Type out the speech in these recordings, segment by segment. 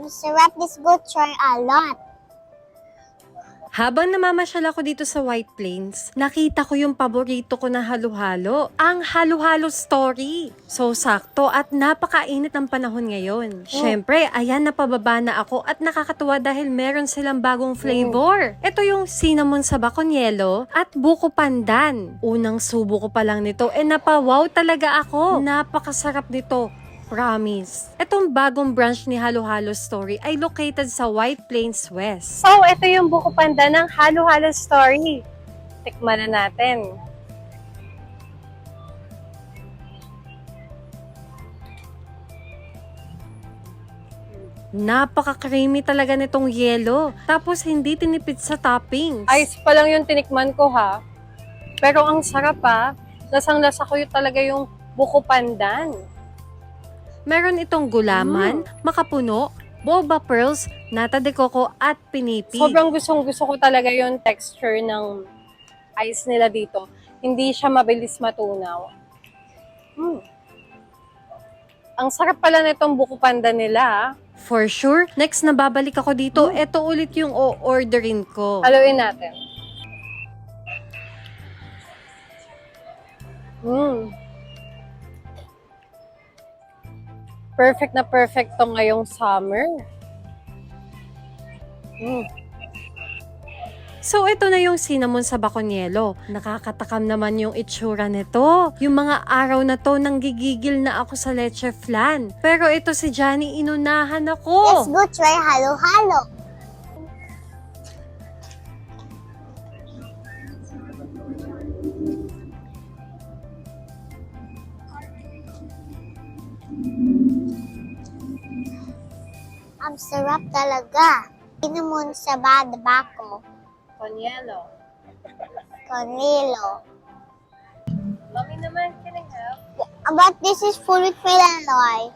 Ang sarap, this go try a lot. Habang namamasyal ako dito sa White Plains, nakita ko yung paborito ko na halo-halo, ang halo-halo story. So sakto at napakainit ng panahon ngayon. Syempre, ayan napababa na ako at nakakatuwa dahil meron silang bagong flavor. Ito yung cinnamon saba con yelo at buko pandan. Unang subo ko pa lang nito napawaw talaga ako. Napakasarap nito. Promise. Itong bagong branch ni Halo Halo Story ay located sa White Plains West. So, ito yung buko panda ng Halo Halo Story. Tikman na natin. Napaka-creamy talaga nitong yelo. Tapos hindi tinipid sa toppings. Ice pa lang yung tinikman ko ha. Pero ang sarap ha. Lasang-lasa ko yung talaga yung buko pandan. Meron itong gulaman, makapuno, boba pearls, nata de coco at pinipi. Sobrang gustong-gusto ko talaga yung texture ng ice nila dito. Hindi siya mabilis matunaw. Ang sarap pala nitong buko panda nila. For sure, next na babalik ako dito, ito ulit yung o-orderin ko. Haluin natin. Perfect na perfect to ngayong summer. So, ito na yung cinnamon saba con yelo. Nakakatakam naman yung itsura nito. Yung mga araw na to, nanggigigil na ako sa leche flan. Pero ito si Johnny, inunahan ako. Let's go try halo-halo. Ang sarap talaga. Cinnamon saba de bako. Con yelo. Cornilo. Mami naman, can I help? But this is full with melanoy.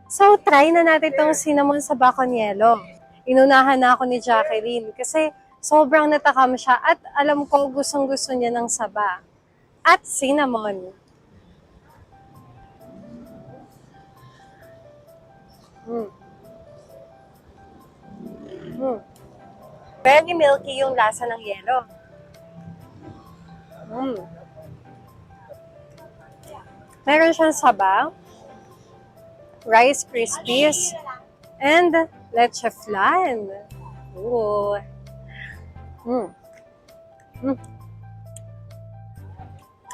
So, try na natin itong cinnamon saba con yelo. Inunahan na ako ni Jacqueline kasi sobrang natakam siya at alam ko gustong-gusto niya ng saba. At cinnamon. Very milky yung lasa ng yelo. Meron siyang saba, Rice Krispies, and leche flan. Ooh.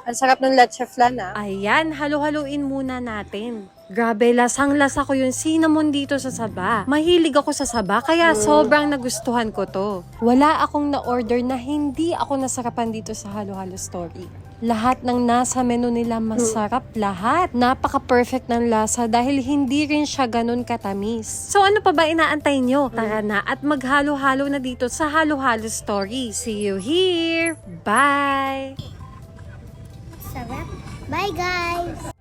Ang sarap ng leche flan Ayan, halo-haluin muna natin. Grabe, lasang-lasa ko yung cinnamon dito sa saba. Mahilig ako sa saba, kaya sobrang nagustuhan ko to. Wala akong na-order na hindi ako nasarapan dito sa Halo Halo Story. Lahat ng nasa menu nila masarap lahat. Napaka-perfect ng lasa dahil hindi rin siya ganun katamis. So ano pa ba inaantay nyo? Tara na at maghalo-halo na dito sa Halo Halo Story. See you here! Bye! Sarap. Bye guys!